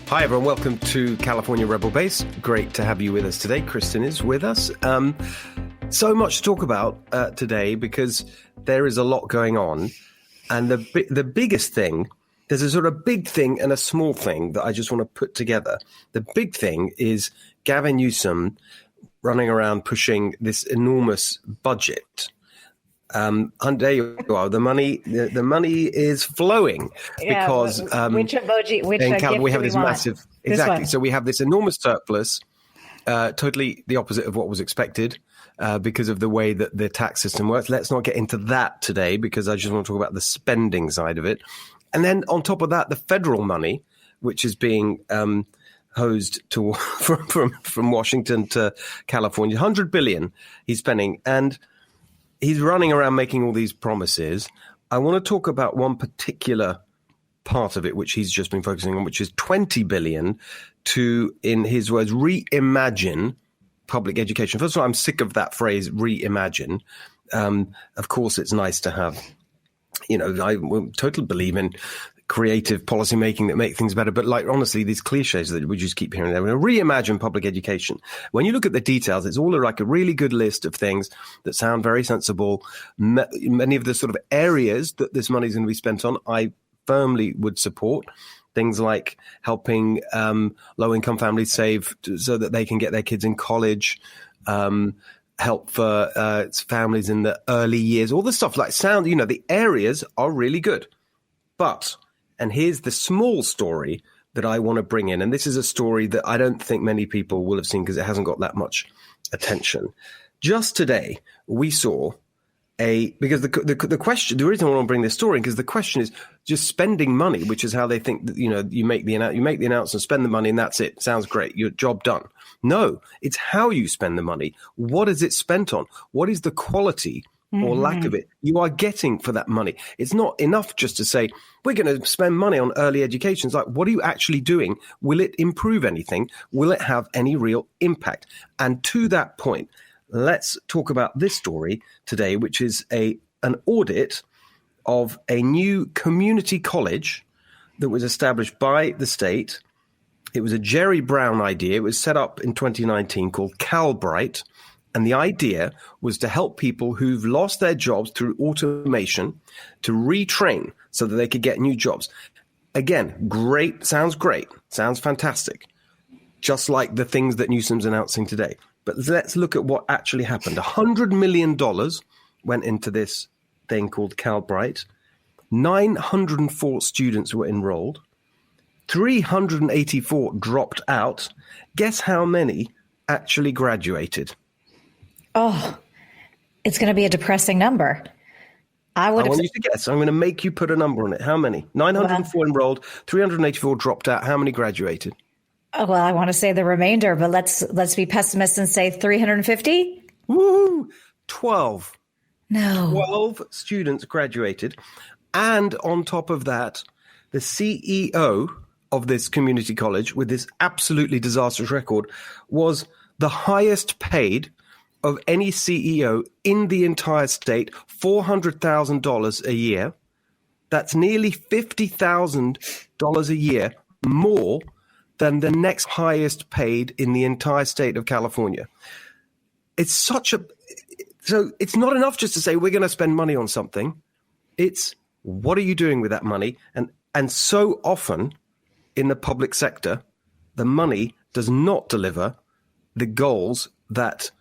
Hi, everyone. Welcome to California Rebel Base. Great to have you with us today. Kristen is with us. So much to talk about today because there is a lot going on. And the biggest thing, there's a sort of big thing and a small thing that I just want to put together. The big thing is Gavin Newsom running around pushing this enormous budget. And there you are. The money is flowing because which emoji? Which in California we have this want? massive So we have this enormous surplus, totally the opposite of what was expected because of the way that the tax system works. Let's not get into that today because I just want to talk about the spending side of it. And then on top of that, the federal money, which is being hosed to from Washington to California, $100 billion he's spending, and he's running around making all these promises. I want to talk about one particular part of it, which he's just been focusing on, which is $20 billion to, in his words, reimagine public education. First of all, I'm sick of that phrase, reimagine. Of course, it's nice to have, I totally believe in creative policy making that make things better. But honestly, these cliches that we just keep hearing, they're going to reimagine public education. When you look at the details, it's all like a really good list of things that sound very sensible. Many of the sort of areas that this money is going to be spent on, I firmly would support. Things like helping low-income families save so that they can get their kids in college, help for families in the early years, all the stuff like sound, the areas are really good. But, and here's the small story that I want to bring in, and this is a story that I don't think many people will have seen because it hasn't got that much attention. Just today, we saw because the question, the reason I want to bring this story, because the question is just spending money, which is how they think that, you make the announcement, spend the money, and that's it. Sounds great. Your job done. No, it's how you spend the money. What is it spent on? What is the quality or lack of it you are getting for that money? It's not enough just to say, we're going to spend money on early education. It's like, what are you actually doing? Will it improve anything? Will it have any real impact? And to that point, let's talk about this story today, which is an audit of a new community college that was established by the state. It was a Jerry Brown idea. It was set up in 2019 called CalBrite. And the idea was to help people who've lost their jobs through automation to retrain so that they could get new jobs. Again, sounds great, sounds fantastic, just like the things that Newsom's announcing today. But let's look at what actually happened. $100 million went into this thing called CalBrite. 904 students were enrolled. 384 dropped out. Guess how many actually graduated? Oh, it's going to be a depressing number. I want you to guess. I'm going to make you put a number on it. How many? 904 enrolled, 384 dropped out. How many graduated? Oh, well, I want to say the remainder, but let's be pessimists and say 350. Woo! 12. No. 12 students graduated. And on top of that, the CEO of this community college with this absolutely disastrous record was the highest paid of any CEO in the entire state, $400,000 a year. That's nearly $50,000 a year more than the next highest paid in the entire state of California. So it's not enough just to say we're going to spend money on something. It's what are you doing with that money? And so often in the public sector, the money does not deliver the goals that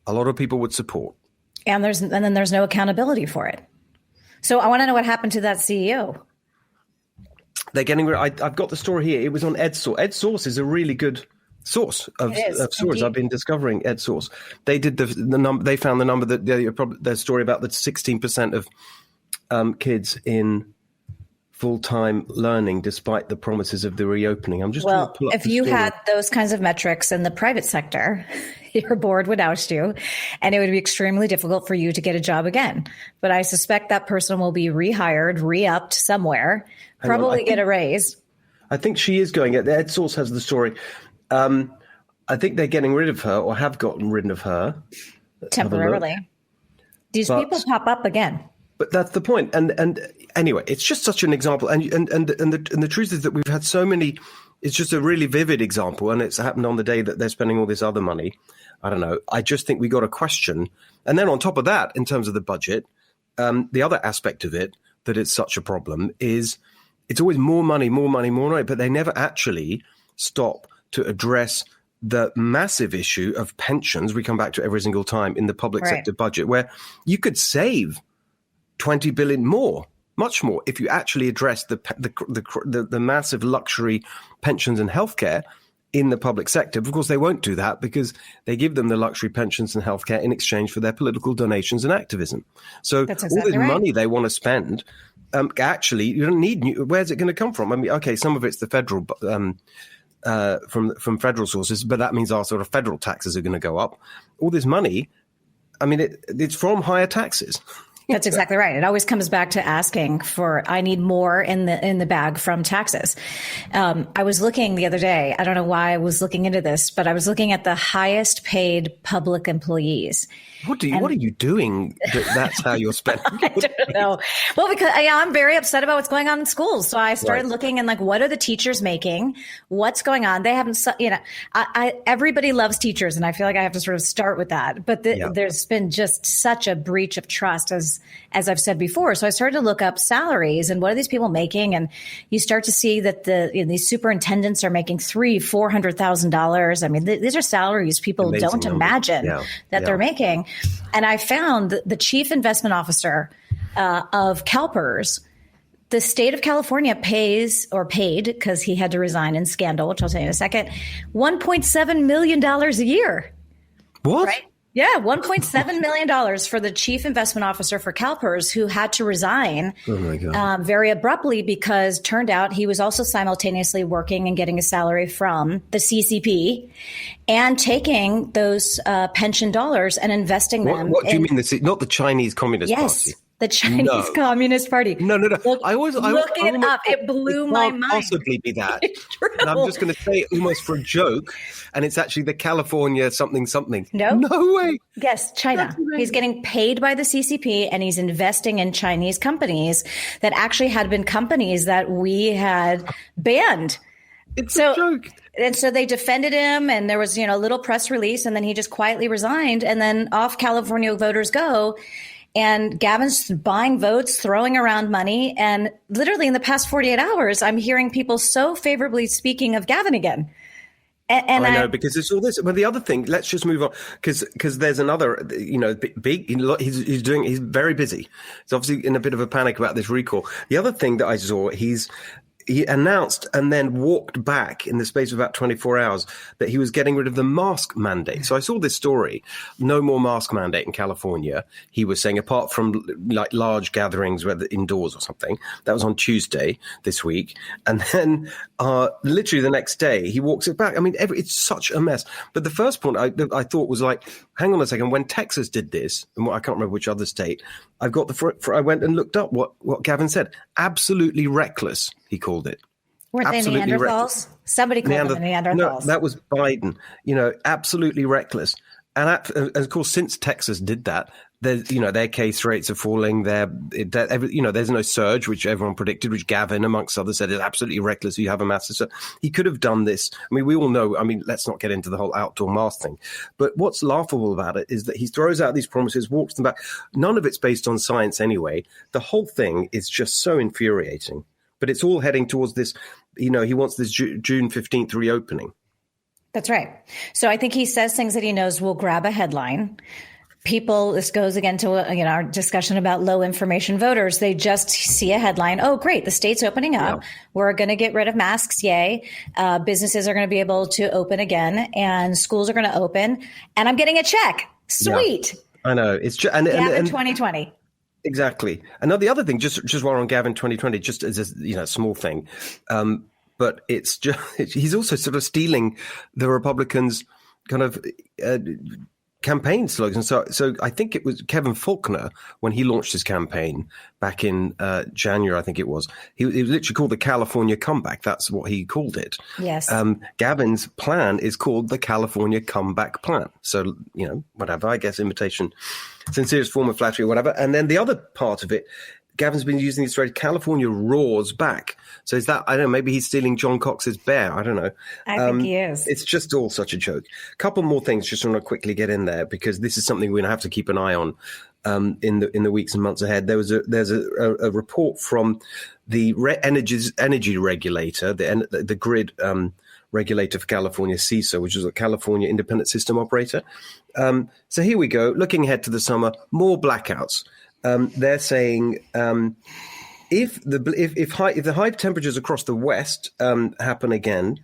a lot of people would support. And then there's no accountability for it. So I want to know what happened to that CEO. They're getting rid. I've got the story here. It was on EdSource. EdSource is a really good source of stories. Indeed. I've been discovering EdSource. They did the number. They found the number that their story about the 16% of kids in full-time learning, despite the promises of the reopening. I'm just if you had those kinds of metrics in the private sector, your board would oust you, and it would be extremely difficult for you to get a job again. But I suspect that person will be rehired, re-upped somewhere, probably get a raise. I think she is going. EdSource has the story. I think they're getting rid of her, or have gotten rid of her temporarily. These people pop up again. But that's the point. And anyway, it's just such an example. And the truth is that we've had so many It's just a really vivid example, and it's happened on the day that they're spending all this other money. I don't know. I just think we got a question. And then on top of that, in terms of the budget, the other aspect of it that it's such a problem is it's always more money, but they never actually stop to address the massive issue of pensions. We come back to every single time in the public sector budget, where you could save 20 billion more, much more, if you actually address the massive luxury pensions and healthcare in the public sector. But of course, they won't do that because they give them the luxury pensions and healthcare in exchange for their political donations and activism. So all this money they want to spend, actually, you don't need where's it going to come from? I mean, okay, some of it's the federal from federal sources, but that means our sort of federal taxes are going to go up. All this money, I mean, it's from higher taxes. That's exactly right. It always comes back to asking for, I need more in the bag from taxes. I was looking the other day, I don't know why I was looking into this, but I was looking at the highest paid public employees. What are you doing? That's how you're spending. I don't know. Well, because I'm very upset about what's going on in schools. So I started looking and what are the teachers making? What's going on? They haven't, everybody loves teachers, and I feel like I have to sort of start with that. But there's been just such a breach of trust, as I've said before. So I started to look up salaries and what are these people making? And you start to see that these superintendents are making $400,000. I mean, these are salaries people don't imagine that they're making. And I found the chief investment officer of CalPERS, the state of California paid, because he had to resign in scandal, which I'll tell you in a second, $1.7 million a year. What? Right? Yeah, $1.7 million for the chief investment officer for CalPERS, who had to resign very abruptly because turned out he was also simultaneously working and getting a salary from the CCP and taking those pension dollars and investing them. What do you mean? Not the Chinese Communist Party? The Chinese Communist Party. No. Look it up. It blew my mind. Possibly be that. And I'm just going to say it almost for a joke, and it's actually the California something. No way. Yes, China. He's getting paid by the CCP, and he's investing in Chinese companies that actually had been companies that we had banned. It's a joke. And so they defended him, and there was a little press release, and then he just quietly resigned, and then off California voters go. And Gavin's buying votes, throwing around money. And literally in the past 48 hours, I'm hearing people so favorably speaking of Gavin again. And I know, because it's all this. But the other thing, let's just move on, because there's another, big. He's very busy. He's obviously in a bit of a panic about this recall. The other thing that I saw, he announced and then walked back in the space of about 24 hours that he was getting rid of the mask mandate. So I saw this story, no more mask mandate in California. He was saying, apart from large gatherings, whether indoors or something. That was on Tuesday this week. And then literally the next day, he walks it back. I mean, it's such a mess. But the first point I thought was hang on a second. When Texas did this, and I can't remember which other state, I've got I went and looked up what Gavin said. Absolutely reckless, he called it. Weren't they Neanderthals? Reckless. Somebody called them Neanderthals. No, that was Biden. Absolutely reckless. And of course, since Texas did that, their case rates are falling. There's no surge, which everyone predicted, which Gavin, amongst others, said is absolutely reckless. You have a massive surge. He could have done this. I mean, we all know. I mean, let's not get into the whole outdoor mask thing. But what's laughable about it is that he throws out these promises, walks them back. None of it's based on science anyway. The whole thing is just so infuriating. But it's all heading towards this. He wants this June 15th reopening. That's right. So I think he says things that he knows will grab a headline. This goes again to our discussion about low information voters. They just see a headline. Oh, great. The state's opening up. Yeah. We're going to get rid of masks. Yay. Businesses are going to be able to open again, and schools are going to open. And I'm getting a check. Sweet. Yeah. I know. It's just, and 2020. Exactly. And the other thing, just while we're on Gavin 2020, just as a small thing, but it's just he's also sort of stealing the Republicans' kind of campaign slogans. So I think it was Kevin Faulconer when he launched his campaign back in January. I think it was. He was literally called the California Comeback. That's what he called it. Yes. Gavin's plan is called the California Comeback Plan. So whatever. I guess imitation, sincerest form of flattery, or whatever. And then the other part of it, Gavin's been using this phrase, California roars back. So is that, I don't know, maybe he's stealing John Cox's bear. I don't know. I think he is. It's just all such a joke. A couple more things, just want to quickly get in there, because this is something we're going to have to keep an eye on in the weeks and months ahead. There's a report from the energy regulator, the grid regulator for California, CISO, which is a California Independent System Operator. So here we go. Looking ahead to the summer, more blackouts. They're saying if the high temperatures across the West happen again,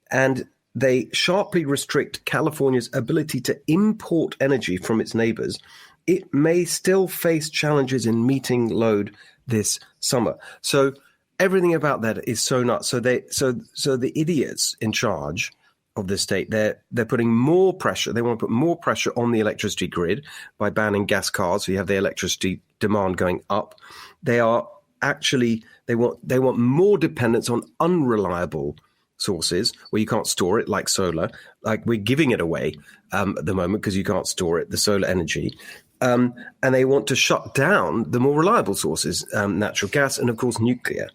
and they sharply restrict California's ability to import energy from its neighbors, it may still face challenges in meeting load this summer. So everything about that is so nuts. So the idiots in charge of the state, they're putting more pressure. They want to put more pressure on the electricity grid by banning gas cars. So you have the electricity demand going up. They are actually they want more dependence on unreliable sources where you can't store it, like solar. Like we're giving it away at the moment because you can't store it, the solar energy. And they want to shut down the more reliable sources, natural gas and, of course, nuclear.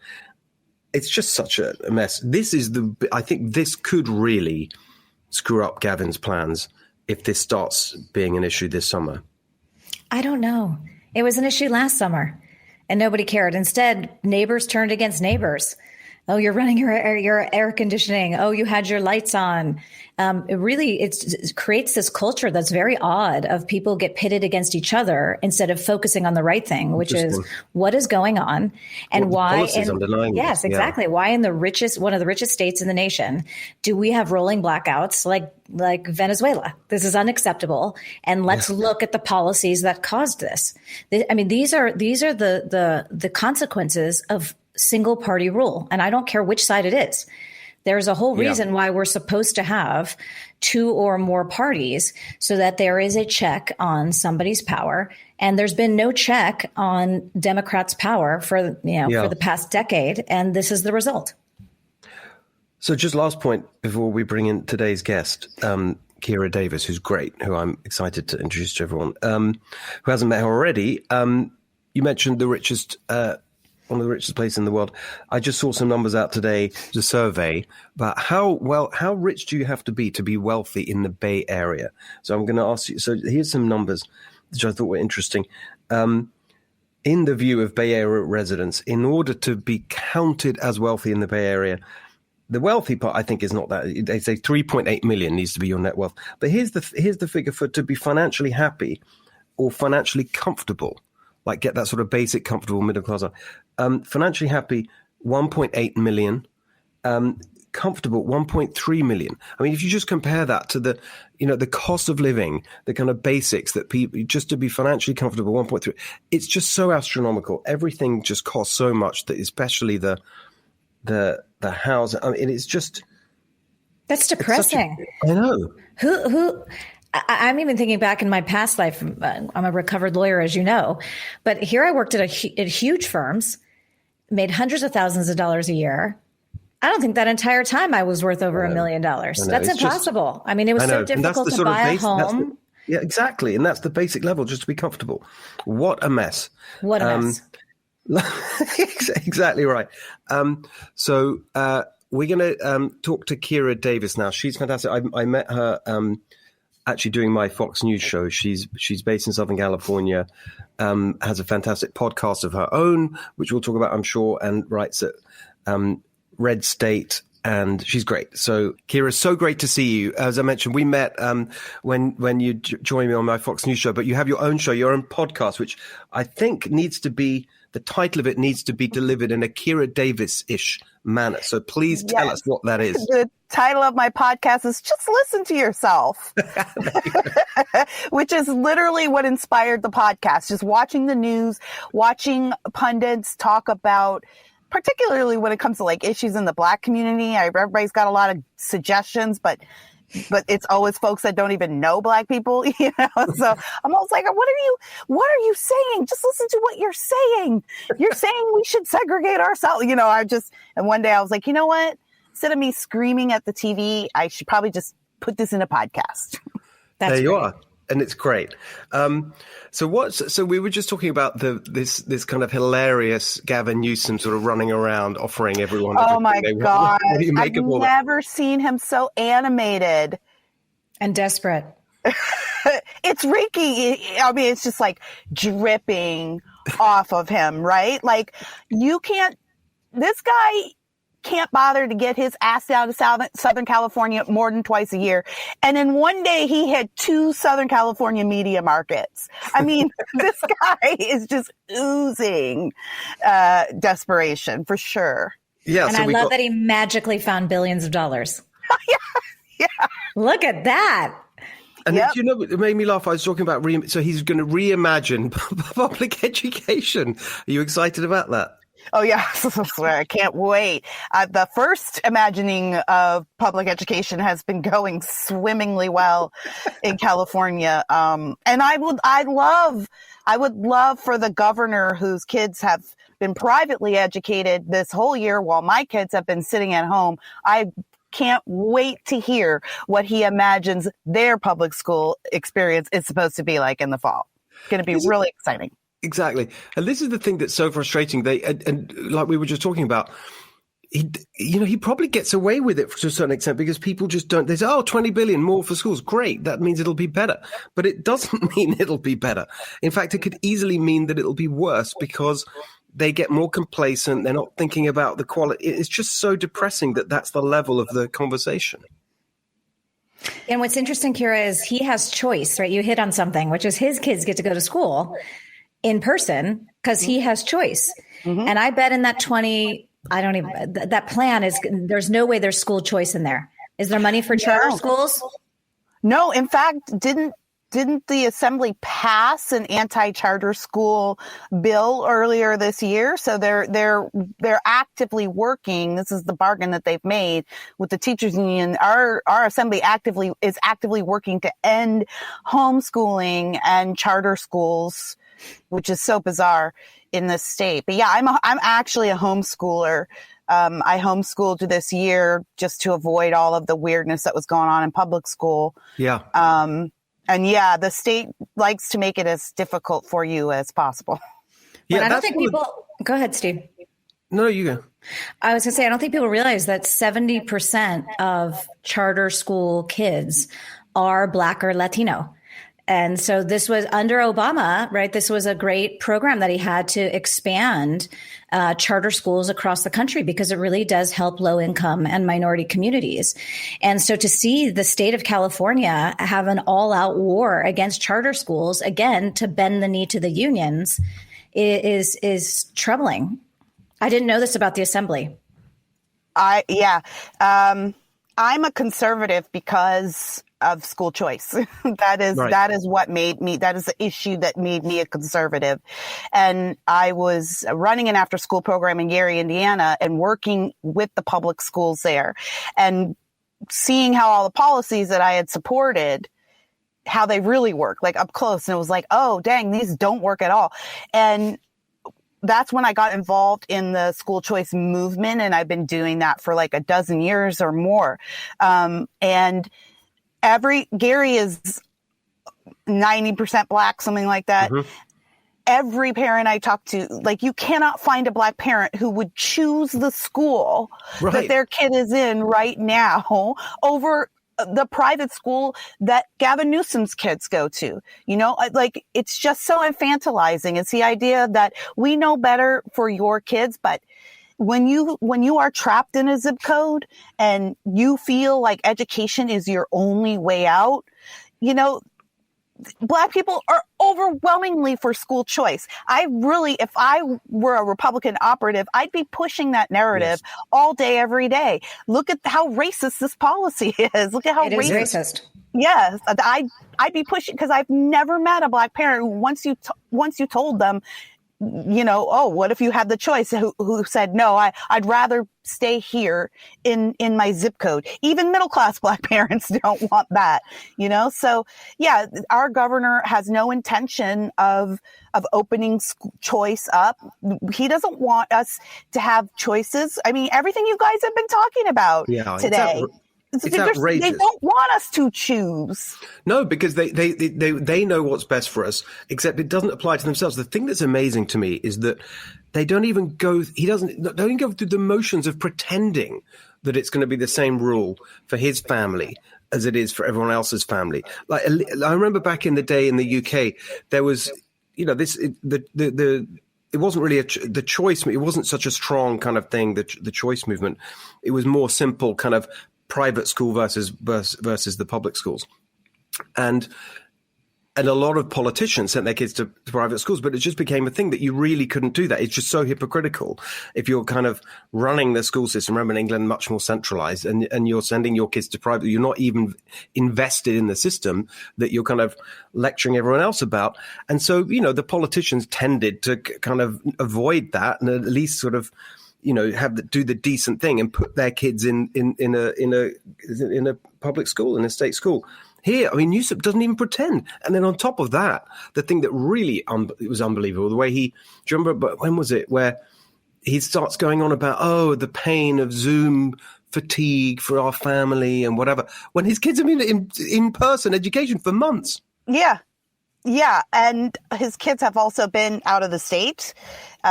It's just such a mess. I think this could really screw up Gavin's plans if this starts being an issue this summer. I don't know. It was an issue last summer and nobody cared. Instead, neighbors turned against neighbors. Oh, you're running your air conditioning. Oh, you had your lights on. It creates this culture that's very odd of people get pitted against each other instead of focusing on the right thing, which is what is going on and why. Yes, exactly. Yeah. Why in one of the richest states in the nation do we have rolling blackouts like Venezuela? This is unacceptable. And let's look at the policies that caused this. These are the consequences of single party rule. And I don't care which side it is. There's a whole reason why we're supposed to have two or more parties so that there is a check on somebody's power. And there's been no check on Democrats' power for the past decade. And this is the result. So just last point before we bring in today's guest, Kira Davis, who's great, who I'm excited to introduce to everyone, who hasn't met her already. You mentioned the richest one of the richest places in the world. I just saw some numbers out today, the survey, about how rich do you have to be wealthy in the Bay Area? So I'm going to ask you, so here's some numbers which I thought were interesting. In the view of Bay Area residents, in order to be counted as wealthy in the Bay Area, the wealthy part, I think, is not that. They say 3.8 million needs to be your net wealth. But here's the figure for to be financially happy or financially comfortable, like get that sort of basic, comfortable middle class. Financially happy, 1.8 million. Comfortable, 1.3 million. I mean, if you just compare that to the cost of living, the kind of basics that people, just to be financially comfortable, 1.3, it's just so astronomical. Everything just costs so much that, especially the house. I mean, it's just. That's depressing. I know. I'm even thinking back in my past life. I'm a recovered lawyer, as you know, but here I worked at huge firms, made hundreds of thousands of dollars a year. I don't think that entire time I was worth over $1 million. That's impossible. It was so difficult to buy a home. Yeah, exactly. And that's the basic level, just to be comfortable. What a mess. What a mess. Exactly right. So we're going to talk to Kira Davis now. She's fantastic. I met her actually doing my Fox News show. She's based in Southern California, has a fantastic podcast of her own, which we'll talk about, I'm sure, and writes at Red State, and she's great. So, Kira, so great to see you. As I mentioned, we met when you joined me on my Fox News show, but you have your own show, your own podcast, which I think the title of it needs to be delivered in a Kira Davis-ish manner. So please tell us what that is. The title of my podcast is Just Listen to Yourself, which is literally what inspired the podcast. Just watching the news, watching pundits talk about, particularly when it comes to like issues in the Black community. Everybody's got a lot of suggestions, but it's always folks that don't even know Black people, So I'm always like, what are you saying? Just listen to what you're saying. You're saying we should segregate ourselves. And one day I was like, you know what? Instead of me screaming at the TV, I should probably just put this in a podcast. There you are. and it's great. So we were just talking about this kind of hilarious Gavin Newsom sort of running around offering everyone. Oh my God. What do you make I've of all never seen him so animated and desperate. It's reeking. I mean, it's just like dripping off of him, right? Like this guy can't bother to get his ass down to Southern California more than twice a year. And in one day, he had 2 Southern California media markets. I mean, this guy is just oozing desperation for sure. Yeah, and I love that he magically found billions of dollars. Yeah. Look at that. And you know, it made me laugh. I was talking about so he's going to reimagine public education. Are you excited about that? Oh, yeah. I can't wait. The first imagining of public education has been going swimmingly well in California. And I would love for the governor whose kids have been privately educated this whole year while my kids have been sitting at home. I can't wait to hear what he imagines their public school experience is supposed to be like in the fall. It's going to be really exciting. Exactly. And this is the thing that's so frustrating. And like we were just talking about, he probably gets away with it to a certain extent because people just don't. They say, 20 billion more for schools. Great. That means it'll be better. But it doesn't mean it'll be better. In fact, it could easily mean that it'll be worse because they get more complacent. They're not thinking about the quality. It's just so depressing that that's the level of the conversation. And what's interesting, Kira, is he has choice, right? You hit on something, which is his kids get to go to school in person because he has choice. Mm-hmm. And I bet in that that plan is, there's no way there's school choice in there. Is there money for charter schools? No, in fact, didn't the assembly pass an anti-charter school bill earlier this year? So they're actively working. This is the bargain that they've made with the teachers union. Our assembly is actively working to end homeschooling and charter schools, which is so bizarre in this state. But yeah, I'm actually a homeschooler. I homeschooled this year just to avoid all of the weirdness that was going on in public school. Yeah. And yeah, the state likes to make it as difficult for you as possible. Yeah, I don't think people. Go ahead, Steve. No, you go. I was going to say, I don't think people realize that 70% of charter school kids are Black or Latino. And so this was under Obama, right? This was a great program that he had to expand charter schools across the country because it really does help low income and minority communities. And so to see the state of California have an all out war against charter schools, again, to bend the knee to the unions is troubling. I didn't know this about the assembly. I'm a conservative because of school choice. That is what made me, that is the issue that made me a conservative. And I was running an after school program in Gary, Indiana, and working with the public schools there and seeing how all the policies that I had supported, how they really work, like up close. And it was like, oh, dang, these don't work at all. And that's when I got involved in the school choice movement. And I've been doing that for like a dozen years or more. And Gary is 90% Black, something like that. Mm-hmm. Every parent I talk to, like, you cannot find a Black parent who would choose the school that their kid is in right now over the private school that Gavin Newsom's kids go to. You know, like, it's just so infantilizing. It's the idea that we know better for your kids, but when you are trapped in a zip code and you feel like education is your only way out, you know, Black people are overwhelmingly for school choice. If I were a Republican operative, I'd be pushing that narrative all day, every day. Look at how racist this policy is. Look at how racist. Yes, I'd be pushing, because I've never met a Black parent who once you told them, you know, oh, what if you had the choice, who said, no, I'd rather stay here in my zip code. Even middle-class Black parents don't want that, you know? So yeah, our governor has no intention of opening choice up. He doesn't want us to have choices. I mean, everything you guys have been talking about today. It's outrageous. They don't want us to choose. No, because they know what's best for us, except it doesn't apply to themselves. The thing that's amazing to me is that they don't even go through the motions of pretending that it's going to be the same rule for his family as it is for everyone else's family. Like, I remember back in the day in the UK, there was, it wasn't really the choice. It wasn't such a strong kind of thing, the choice movement. It was more simple kind of private school versus the public schools. And a lot of politicians sent their kids to private schools, but it just became a thing that you really couldn't do that. It's just so hypocritical if you're kind of running the school system. Remember, in England, much more centralized, and you're sending your kids to private. You're not even invested in the system that you're kind of lecturing everyone else about. And so, the politicians tended to kind of avoid that and at least sort of, do the decent thing and put their kids in a public school, in a state school. Here, Newsom doesn't even pretend. And then on top of that, the thing that really it was unbelievable, the way do you remember, when was it, where he starts going on about, the pain of Zoom fatigue for our family and whatever, when his kids have been in-person education for months. Yeah. Yeah. And his kids have also been out of the state. They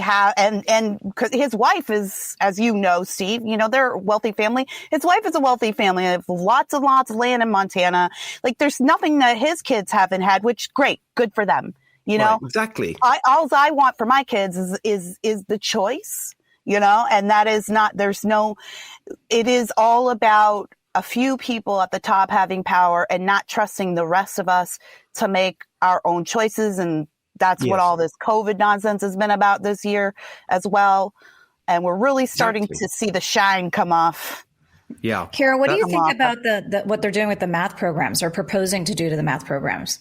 have, and cause his wife is, as you know, Steve, they're a wealthy family. His wife is a wealthy family. They have lots of land in Montana. Like, there's nothing that his kids haven't had, which great, good for them. Right, exactly. All I want for my kids is the choice, and that is not, it is all about a few people at the top having power and not trusting the rest of us to make our own choices. And that's what all this COVID nonsense has been about this year as well. And we're really starting to see the shine come off. Yeah. Kara, what do you think about what they're doing with the math programs, or proposing to do to the math programs?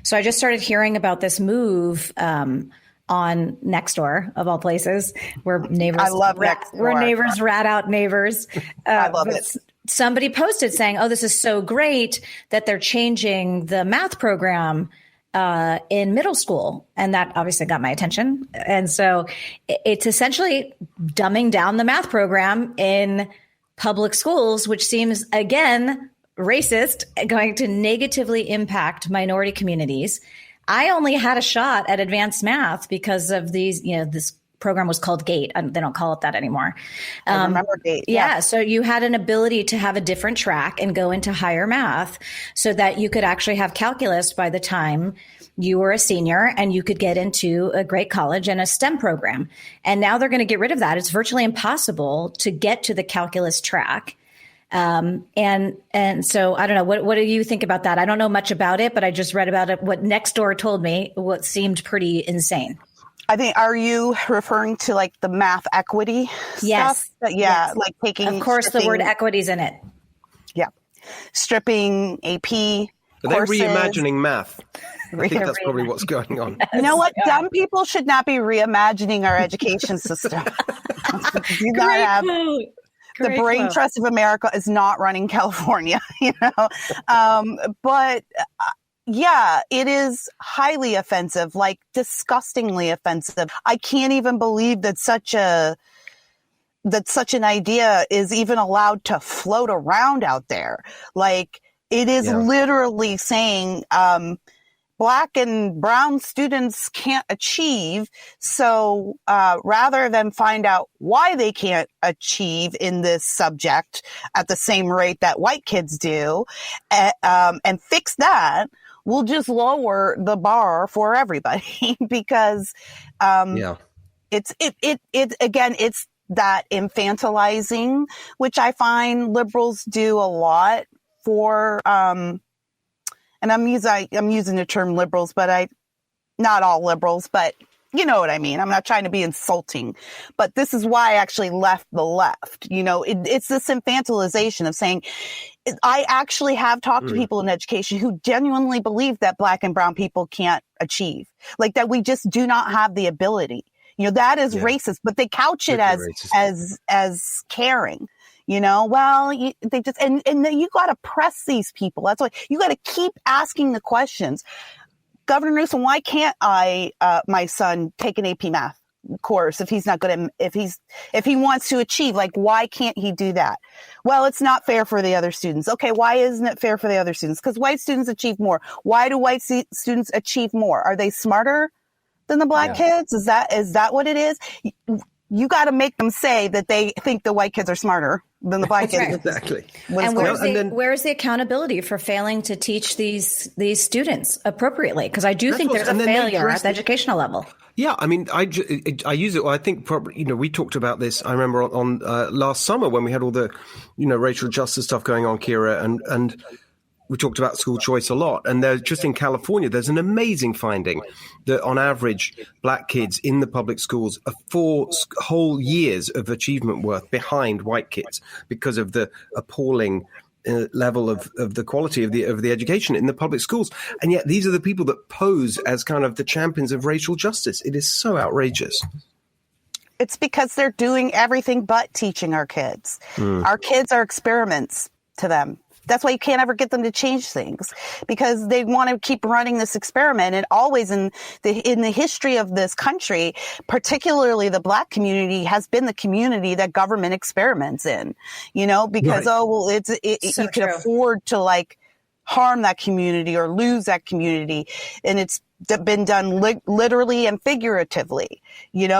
So I just started hearing about this move on Nextdoor, of all places, where neighbors, I love Nextdoor. Where neighbors rat out neighbors. I love it. Somebody posted saying, this is so great that they're changing the math program in middle school. And that obviously got my attention. And so it's essentially dumbing down the math program in public schools, which seems, again, racist, going to negatively impact minority communities. I only had a shot at advanced math because of these, this program was called GATE. They don't call it that anymore. I remember GATE. Yeah. So you had an ability to have a different track and go into higher math so that you could actually have calculus by the time you were a senior, and you could get into a great college and a STEM program. And now they're going to get rid of that. It's virtually impossible to get to the calculus track. And so I don't know, what do you think about that? I don't know much about it, but I just read about it. What Nextdoor told me, what seemed pretty insane. I think, are you referring to like the math equity yes. stuff? Yeah. Yes. Like taking, of course, the word equity's in it. Yeah. Stripping AP. Are they reimagining math? I think that's probably what's going on. You know what? Yeah. Dumb people should not be reimagining our education system. Do not have the brain trust of America is not running California, but yeah, it is highly offensive, like disgustingly offensive. I can't even believe that such an idea is even allowed to float around out there. Like, it is literally saying, Black and brown students can't achieve. So rather than find out why they can't achieve in this subject at the same rate that white kids do, and fix that, we'll just lower the bar for everybody because it's that infantilizing, which I find liberals do a lot for. And I'm using the term liberals, but not all liberals, but you know what I mean. I'm not trying to be insulting, but this is why I actually left the left. It's this infantilization of saying, I actually have talked to people in education who genuinely believe that Black and brown people can't achieve, like that we just do not have the ability. That is racist, but they couch it as caring. They just, and then you got to press these people. That's why you got to keep asking the questions. Governor Newsom, why can't my son take an AP math? course if he's not good at, if he wants to achieve, like, why can't he do that? Well, it's not fair for the other students. Okay, why isn't it fair for the other students? Because white students achieve more. Why do white students achieve more? Are they smarter than the black kids? Is that what it is? You got to make them say that they think the white kids are smarter than the black kids. Exactly. And where's the accountability for failing to teach these students appropriately? Because I do think there's a failure at the educational level. Yeah, I mean, I use it. Well, I think probably, we talked about this. I remember on last summer when we had all the, racial justice stuff going on, Kira, and we talked about school choice a lot. And there's just in California, there's an amazing finding that on average, black kids in the public schools are 4 whole years of achievement worth behind white kids because of the appalling level of the quality of the education in the public schools. And yet these are the people that pose as kind of the champions of racial justice. It is so outrageous. It's because they're doing everything but teaching our kids. Our kids are experiments to them. That's why you can't ever get them to change things, because they want to keep running this experiment. And always in the history of this country, particularly the black community, has been the community that government experiments in, because, you can afford to harm that community or lose that community. And it's been done literally and figuratively,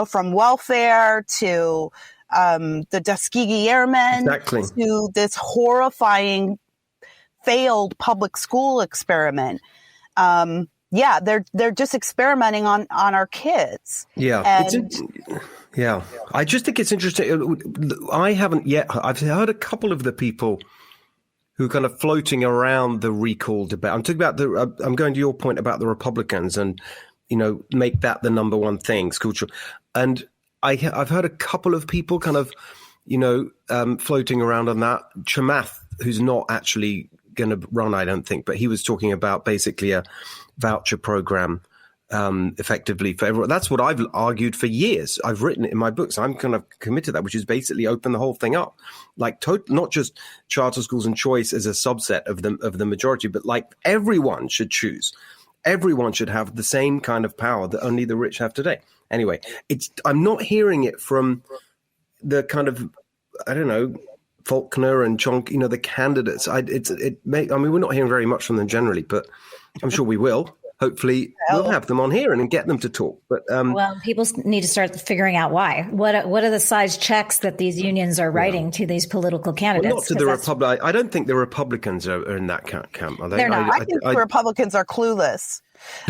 from welfare to the Tuskegee Airmen to this horrifying failed public school experiment. They're just experimenting on our kids. Yeah. I just think it's interesting. I haven't yet. I've heard a couple of the people who are kind of floating around the recall debate. I'm talking about I'm going to your point about the Republicans and, make that the number one thing, school children. And I've heard a couple of people kind of, floating around on that. Chamath, who's not actually going to run, I don't think, but he was talking about basically a voucher program effectively for everyone. That's what I've argued for years. I've written it in my books. I'm kind of committed to that, which is basically open the whole thing up, not just charter schools and choice as a subset of the majority, but everyone should choose. Everyone should have the same kind of power that only the rich have today. Anyway, I'm not hearing it from the kind of, I don't know, Faulkner and Chonk, the candidates. We're not hearing very much from them generally, but I'm sure we will. Hopefully we'll have them on here and get them to talk. But people need to start figuring out why. What are the size checks that these unions are writing to these political candidates? Well, not to the Republic. I don't think the Republicans are in that camp, are they? They're not. I think the Republicans are clueless.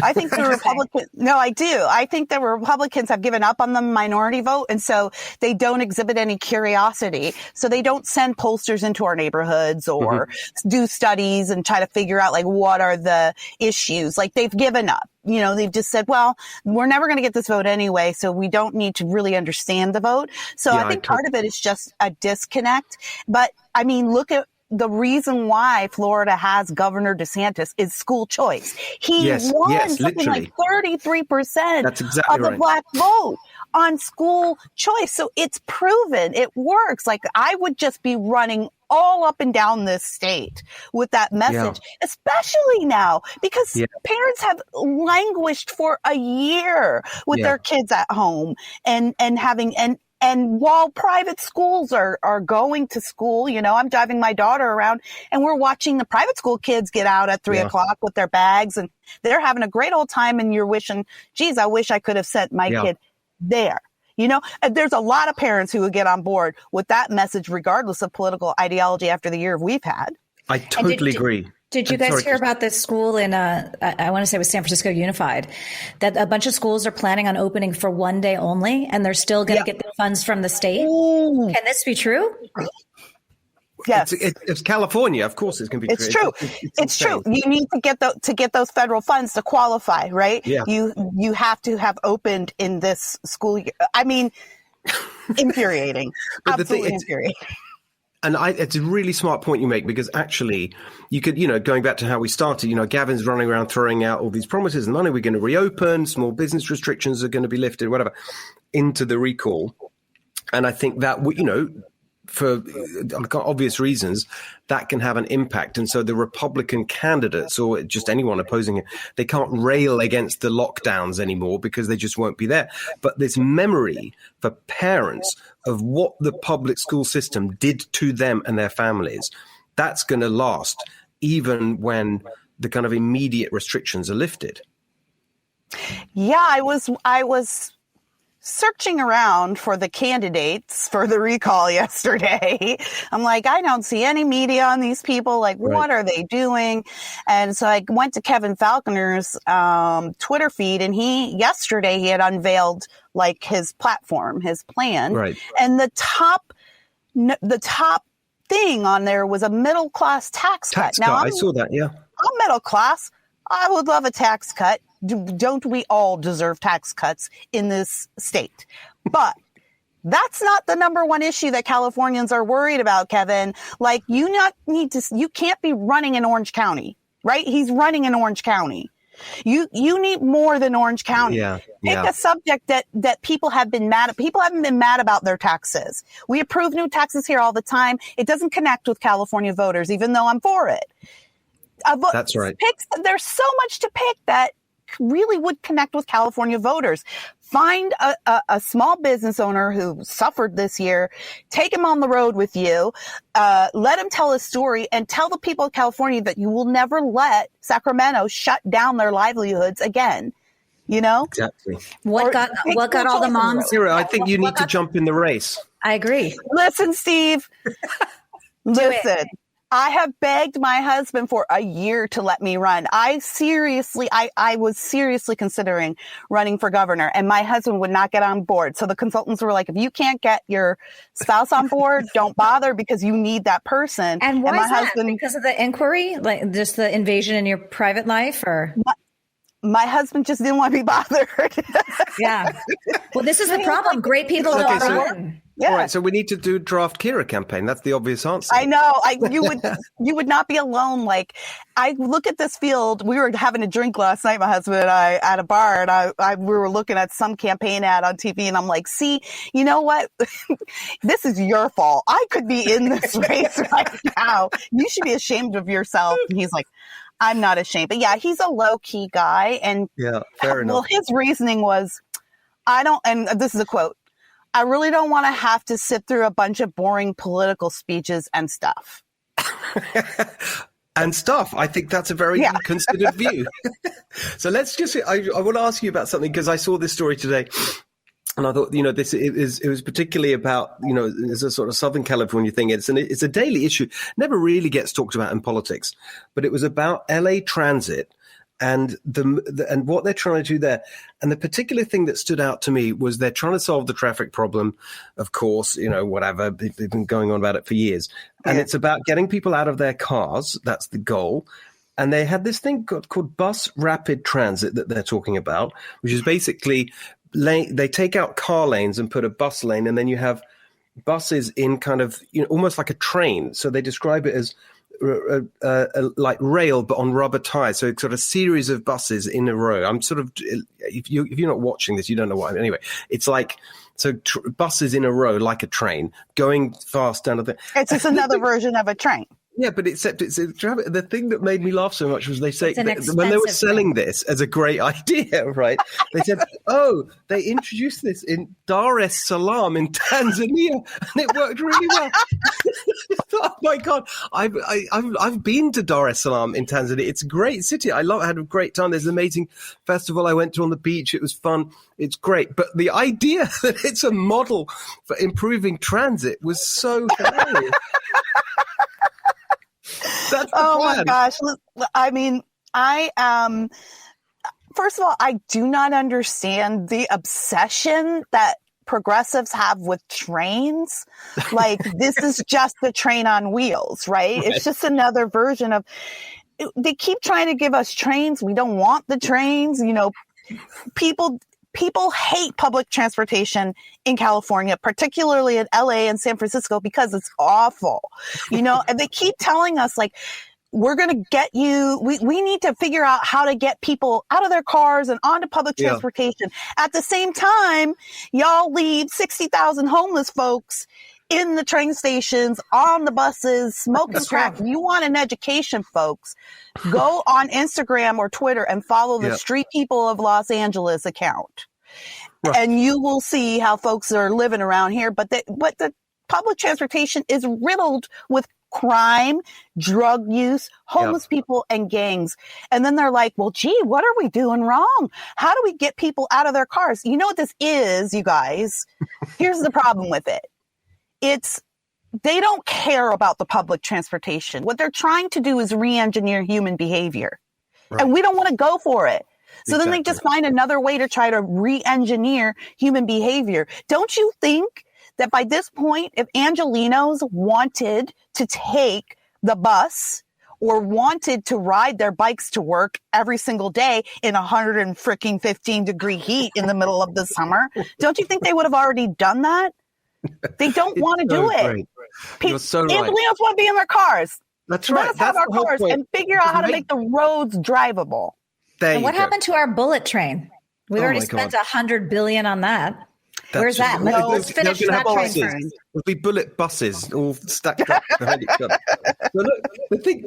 I think the Republicans, no, I do. I think the Republicans have given up on the minority vote. And so they don't exhibit any curiosity. So they don't send pollsters into our neighborhoods or do studies and try to figure out what are the issues. They've given up. They've just said, well, we're never going to get this vote anyway, so we don't need to really understand the vote. So I think part of it is just a disconnect. But look at the reason why Florida has Governor DeSantis is school choice. He won something like 33% of the black vote on school choice. So it's proven it works. I would just be running all up and down this state with that message, especially now because parents have languished for a year with their kids at home and while private schools are going to school, I'm driving my daughter around and we're watching the private school kids get out at 3 o'clock with their bags and they're having a great old time. And you're wishing, geez, I wish I could have sent my kid there. There's a lot of parents who would get on board with that message, regardless of political ideology after the year we've had. I totally agree. Did you guys hear about this school in, I want to say it was San Francisco Unified, that a bunch of schools are planning on opening for one day only, and they're still going to get the funds from the state? Ooh. Can this be true? Yes. It's California. Of course it's going to be true. It's true. It's true. You need to get those federal funds to qualify, right? Yeah. You have to have opened in this school year. Infuriating. Absolutely infuriating. And it's a really smart point you make, because actually you could, going back to how we started, Gavin's running around throwing out all these promises and money. We're going to reopen, small business restrictions are going to be lifted, whatever, into the recall. And I think that, for obvious reasons, that can have an impact. And so the Republican candidates, or just anyone opposing it, they can't rail against the lockdowns anymore because they just won't be there. But this memory for parents of what the public school system did to them and their families, that's going to last even when the kind of immediate restrictions are lifted. Yeah, I was searching around for the candidates for the recall yesterday. I'm like, I don't see any media on these people. Like, what are they doing? And so I went to Kevin Falconer's Twitter feed, and yesterday he had unveiled like his platform, his plan. Right. And the top thing on there was a middle class tax cut. Now, I saw that. Yeah. I'm middle class. I would love a tax cut. Don't we all deserve tax cuts in this state? But that's not the number one issue that Californians are worried about, Kevin. Like, you can't be running in Orange County, right? He's running in Orange County. You need more than Orange County. Pick a subject that people have been mad at. People haven't been mad about their taxes. We approve new taxes here all the time. It doesn't connect with California voters, even though I'm for it. That's right. There's so much to pick that really would connect with California voters. Find a small business owner who suffered this year, take him on the road with you, let him tell his story, and tell the people of California that you will never let Sacramento shut down their livelihoods again. You know? Exactly. What got all the moms? Sarah, I think you need to jump in the race. I agree. Listen, Steve. Listen. I have begged my husband for a year to let me run. I was seriously considering running for governor, and my husband would not get on board. So the consultants were like, if you can't get your spouse on board, don't bother, because you need that person. And why is that? Because of the inquiry? Like just the invasion in your private life, or? My husband just didn't want to be bothered. Yeah. Well, this is the problem. Great people don't run. Yeah. All right, so we need to do draft Kira campaign. That's the obvious answer. I know. You would not be alone. Like, I look at this field. We were having a drink last night, my husband and I, at a bar, and we were looking at some campaign ad on TV, and I'm like, see, you know what? This is your fault. I could be in this race right now. You should be ashamed of yourself. And he's like, I'm not ashamed. But yeah, he's a low key guy. And yeah, fair enough. Well, his reasoning was, and this is a quote, I really don't want to have to sit through a bunch of boring political speeches and stuff. I think that's a very considered view. So let's just, I want to ask you about something, because I saw this story today. And I thought, it was particularly about, it's a sort of Southern California thing. It's a daily issue, never really gets talked about in politics, but it was about LA Transit and and what they're trying to do there. And the particular thing that stood out to me was they're trying to solve the traffic problem. Of course, whatever, they've been going on about it for years. And it's about getting people out of their cars. That's the goal. And they had this thing called bus rapid transit that they're talking about, which is basically they take out car lanes and put a bus lane, and then you have buses in kind of almost like a train. So they describe it as like rail but on rubber tires. So it's sort of a series of buses in a row. I'm sort of, if you're not watching this, you don't know what I mean. Anyway, it's like buses in a row like a train going fast down the. It's just another version of a train. Yeah, but except the thing that made me laugh so much was they say when they were selling this as a great idea, right? They said, they introduced this in Dar es Salaam in Tanzania, and it worked really well. Oh my God, I've been to Dar es Salaam in Tanzania. It's a great city. I had a great time. There's an amazing festival I went to on the beach. It was fun. It's great. But the idea that it's a model for improving transit was so hilarious. That's the plan. My gosh. I mean, first of all, I do not understand the obsession that progressives have with trains. Like, this is just a train on wheels, right? It's just another version of, they keep trying to give us trains. We don't want the trains. People hate public transportation in California, particularly in LA and San Francisco, because it's awful, and they keep telling us, like, we're going to get you, we need to figure out how to get people out of their cars and onto public transportation. At the same time, y'all leave 60,000 homeless folks in the train stations, on the buses, smoking crack. If you want an education, folks, go on Instagram or Twitter and follow the Street People of Los Angeles account. Right. And you will see how folks are living around here. But the public transportation is riddled with crime, drug use, homeless people, and gangs. And then they're like, well, gee, what are we doing wrong? How do we get people out of their cars? You know what this is, you guys? Here's the problem with it. They don't care about the public transportation. What they're trying to do is re-engineer human behavior. Right. And we don't want to go for it. So then they just find another way to try to re-engineer human behavior. Don't you think that by this point, if Angelenos wanted to take the bus or wanted to ride their bikes to work every single day in 115-degree heat in the middle of the summer, don't you think they would have already done that? They don't want to do it. You're so right. Angelenos want to be in their cars. That's right. Let us have our cars and figure out how to make the roads drivable. And what happened to our bullet train? We've already spent $100 billion on that. Where's that? Let's finish that train first. There'll be bullet buses all stacked up behind each other.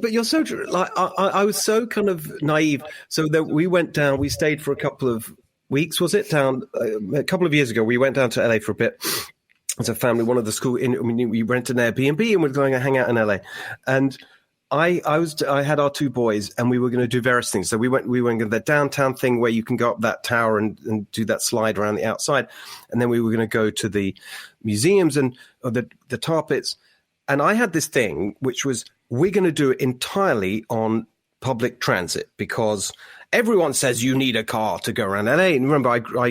But you're so true. Like I was so kind of naive. So that we went down. We stayed for a couple of weeks. Was it down a couple of years ago? We went down to LA for a bit. As a family, one of the school. We rented an Airbnb and we're going to hang out in LA. And I had our two boys and we were going to do various things. So we went to the downtown thing where you can go up that tower and do that slide around the outside. And then we were going to go to the museums and the tar pits. And I had this thing, which was we're going to do it entirely on public transit because everyone says you need a car to go around LA. And remember, I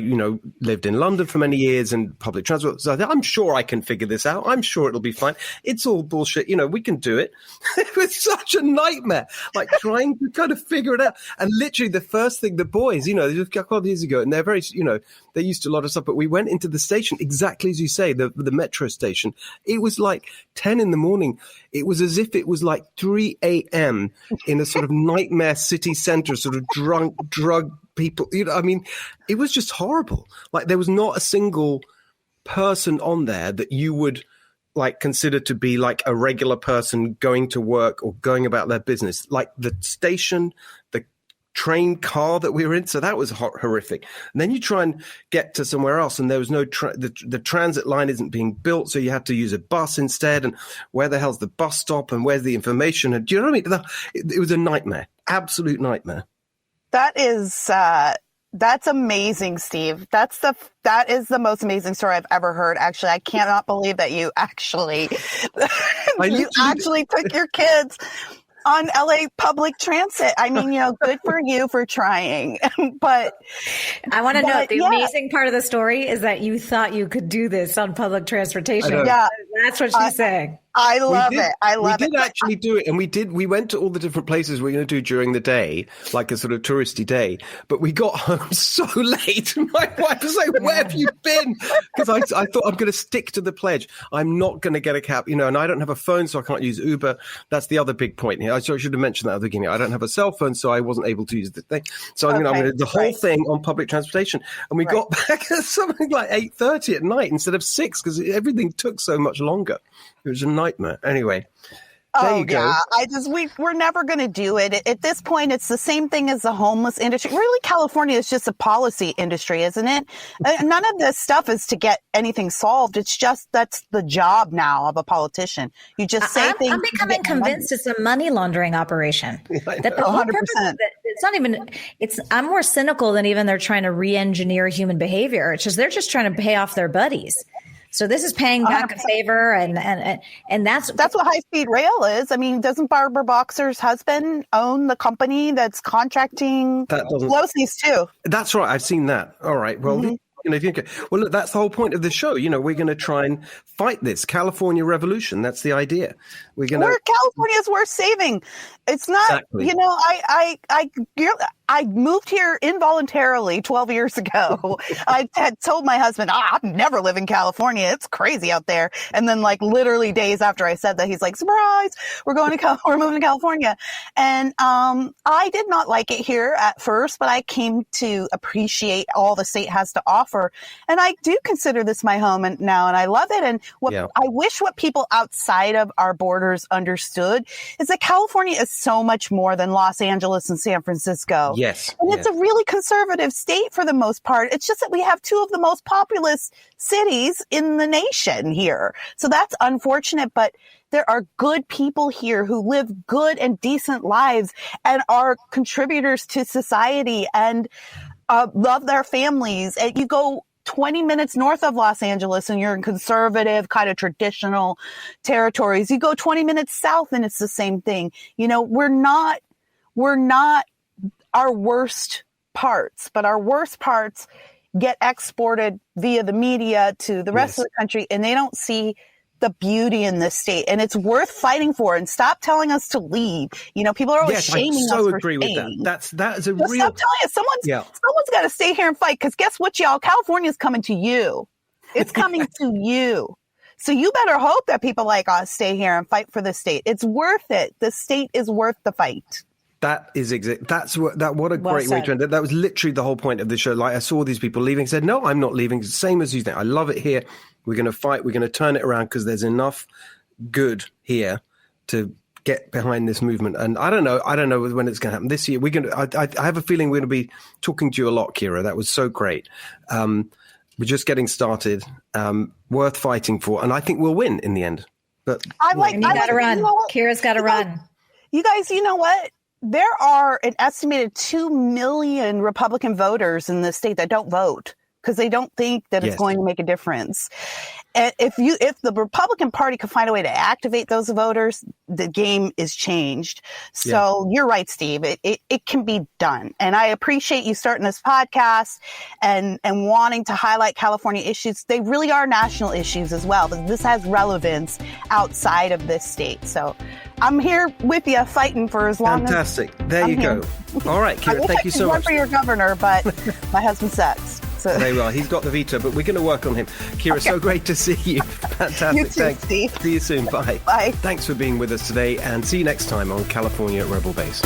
lived in London for many years and public transport. So I'm sure I can figure this out. I'm sure it'll be fine. It's all bullshit. We can do it. It was such a nightmare, like trying to kind of figure it out. And literally the first thing, the boys, a couple of years ago, and they're very, they're used to a lot of stuff, but we went into the station exactly as you say, the metro station. It was like 10 in the morning. It was as if it was like 3 a.m. in a sort of nightmare city center, sort of drug people. It was just horrible. Like there was not a single person on there that you would like consider to be like a regular person going to work or going about their business. Like the station, the train car that we were in. So that was horrific. And then you try and get to somewhere else and there was no, the transit line isn't being built. So you had to use a bus instead. And where the hell's the bus stop and where's the information? And do you know what I mean? It was a nightmare, absolute nightmare. That's amazing, Steve. That is the most amazing story I've ever heard. Actually, I cannot believe that you actually took your kids on LA public transit. I mean, good for you for trying. But I want to know the amazing part of the story is that you thought you could do this on public transportation. Yeah, that's what she's saying. I love it. We did actually do it. And we went to all the different places we're going to do during the day, like a sort of touristy day. But we got home so late. My wife was like, where have you been? Because I thought I'm going to stick to the pledge. I'm not going to get a cab, and I don't have a phone, so I can't use Uber. That's the other big point here. I should have mentioned that at the beginning. I don't have a cell phone, so I wasn't able to use the thing. So I'm going to do the whole thing on public transportation. And we got back at something like 8:30 at night instead of 6 because everything took so much longer. It was a nightmare. Anyway, there you go. We're never going to do it. At this point, it's the same thing as the homeless industry. Really, California is just a policy industry, isn't it? None of this stuff is to get anything solved. It's just that's the job now of a politician. You just say things. I'm becoming convinced it's a money laundering operation. That the whole 100%. It's not even. I'm more cynical than even they're trying to re-engineer human behavior. It's just they're just trying to pay off their buddies. So this is paying back 100%. A favor, and that's what high speed rail is. I mean, doesn't Barbara Boxer's husband own the company that's contracting Pelosi's too? That's right. I've seen that. All right. Well, well, look, that's the whole point of the show. We're going to try and fight this California revolution. That's the idea. California's worth saving. It's not. Exactly. I moved here involuntarily 12 years ago. I had told my husband, I'd never live in California. It's crazy out there. And then like literally days after I said that, he's like, surprise, we're moving to California. And, I did not like it here at first, but I came to appreciate all the state has to offer. And I do consider this my home now, and I love it. And I wish what people outside of our borders understood is that California is so much more than Los Angeles and San Francisco. Yes. And it's a really conservative state for the most part. It's just that we have two of the most populous cities in the nation here. So that's unfortunate, but there are good people here who live good and decent lives and are contributors to society and love their families. And you go 20 minutes north of Los Angeles and you're in conservative, kind of traditional territories. You go 20 minutes south and it's the same thing. You know, we're not our worst parts, but our worst parts get exported via the media to the rest of the country, and they don't see the beauty in this state, and it's worth fighting for. And stop telling us to leave. You know, people are always shaming us. I so for agree staying. with that. That is a Just real. Stop telling us someone's got to stay here and fight. Because guess what, y'all? California's coming to you. It's coming to you. So you better hope that people like us stay here and fight for the state. It's worth it. The state is worth the fight. That is what a great way to end it. That was literally the whole point of the show. Like I saw these people leaving, said, no, I'm not leaving. Same as you think. I love it here. We're going to fight. We're going to turn it around because there's enough good here to get behind this movement. And I don't know when it's going to happen this year. I have a feeling we're going to be talking to you a lot, Kira. That was so great. We're just getting started. Worth fighting for. And I think we'll win in the end. But you got to run. Kira's got to run. You guys, you know what? There are an estimated 2 million Republican voters in the state that don't vote because they don't think that it's going to make a difference. And if the Republican Party could find a way to activate those voters, the game is changed. So you're right, Steve. It can be done. And I appreciate you starting this podcast and wanting to highlight California issues. They really are national issues as well, but this has relevance outside of this state. So I'm here with you fighting for as long Fantastic. There I'm you here. go. All right, Kira, thank you so much. I for your governor, but my husband sucks. So. Very well. He's got the veto, but we're going to work on him. Kira, so great to see you. Fantastic. You too, Thanks. Steve. See you soon. Bye. Bye. Thanks for being with us today, and see you next time on California Rebel Base.